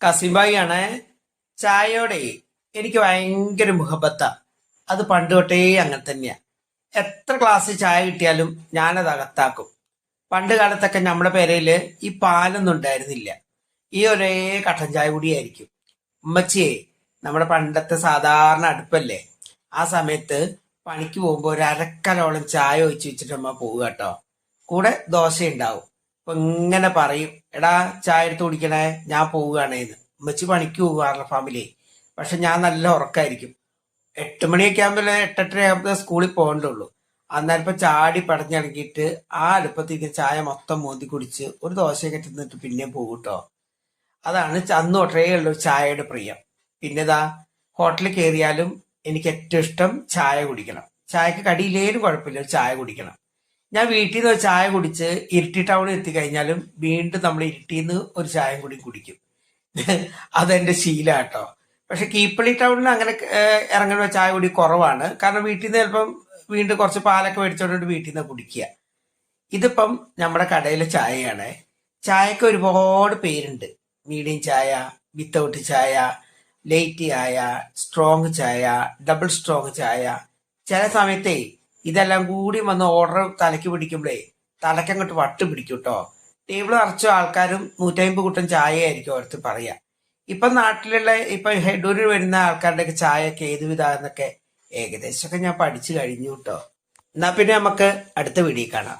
കസിംബായി ആണ്. ചായയോടെ എനിക്ക് ഭയങ്കര മുഹബത്താ. അത് പണ്ട് തൊട്ടേ അങ്ങനെ തന്നെയാ. എത്ര ഗ്ലാസ് ചായ കിട്ടിയാലും ഞാനത് അകത്താക്കും. പണ്ട് കാലത്തൊക്കെ നമ്മുടെ പേരയില് ഈ പാലൊന്നും ഉണ്ടായിരുന്നില്ല. ഈ ഒരേ കട്ടൻ ചായ കൂടിയായിരിക്കും. ഉമ്മച്ചിയെ, നമ്മുടെ പണ്ടത്തെ സാധാരണ അടുപ്പല്ലേ, ആ സമയത്ത് പണിക്ക് പോകുമ്പോ ഒരു അരക്കലോളം ചായ ഒഴിച്ച് വെച്ചിട്ട് അമ്മ പോവുക കേട്ടോ. കൂടെ ദോശ ഉണ്ടാവും. അപ്പൊ ഇങ്ങനെ പറയും, എടാ ചായ എടുത്ത് കുടിക്കണേ, ഞാൻ പോവുകയാണേന്ന്. ഉമ്മച്ചി പണിക്ക് പോകാറുള്ള ഫാമിലി. പക്ഷെ ഞാൻ നല്ല ഉറക്കായിരിക്കും. 8 മണിയൊക്കെ ആകുമ്പോൾ 8:30 ആകുമ്പോൾ സ്കൂളിൽ പോകണ്ടുള്ളൂ. അന്നേരം ഇപ്പൊ ചാടി പടഞ്ഞിറങ്ങിയിട്ട് ആ അടുപ്പത്തേക്ക് ചായ മൊത്തം മോന്തി കുടിച്ച് ഒരു ദോശയൊക്കെ തിന്നിട്ട് പിന്നെയും പോകും കേട്ടോ. അതാണ് അന്ന് തൊട്ടേ ഉള്ള ചായയുടെ പ്രിയം. പിന്നെതാ, ഹോട്ടലിൽ കയറിയാലും എനിക്ക് ഏറ്റവും ഇഷ്ടം ചായ കുടിക്കണം. ചായക്ക് കടിയില്ലേലും കുഴപ്പമില്ല, ചായ കുടിക്കണം. ഞാൻ വീട്ടിൽ നിന്ന് ഒരു ചായ കുടിച്ച് ഇരിട്ടി ടൗണിൽ എത്തിക്കഴിഞ്ഞാലും വീണ്ടും നമ്മൾ ഇരിട്ടിന്ന് ഒരു ചായയും കൂടി കുടിക്കും. അതെന്റെ ശീലാട്ടോ. പക്ഷെ കീപ്പള്ളി ടൗണിൽ അങ്ങനെ ഇറങ്ങുന്ന ചായ കൂടി കുറവാണ്. കാരണം വീട്ടിൽ നിന്ന് ചിലപ്പം വീണ്ടും കുറച്ച് പാലൊക്കെ മേടിച്ചോണ്ട് വീട്ടിൽ നിന്ന് കുടിക്കുക. ഇതിപ്പം നമ്മുടെ കടയിലെ ചായയാണ്. ചായക്ക് ഒരുപാട് പേരുണ്ട്. മീഡിയം ചായ, വിത്തൗട്ട് ചായ, ലൈറ്റ് ചായ, സ്ട്രോങ് ചായ, ഡബിൾ സ്ട്രോങ് ചായ. ചില സമയത്തേ ഇതെല്ലാം കൂടി വന്ന് ഓർഡർ തലയ്ക്ക് പിടിക്കുമ്പോഴേ തലക്കങ്ങോട്ട് വട്ട് പിടിക്കും കേട്ടോ. ടേബിൾ നിറച്ച ആൾക്കാരും 150 കൂട്ടം ചായ ആയിരിക്കും ഓർത്ത് പറയാ. ഇപ്പൊ നാട്ടിലുള്ള ഇപ്പൊ ഹെഡൂരിൽ വരുന്ന ആൾക്കാരുടെയൊക്കെ ചായയൊക്കെ ഏത് വിധാന്നൊക്കെ ഏകദേശമൊക്കെ ഞാൻ പഠിച്ചു കഴിഞ്ഞു കേട്ടോ. എന്നാ പിന്നെ നമുക്ക് അടുത്ത വീഡിയോ കാണാം.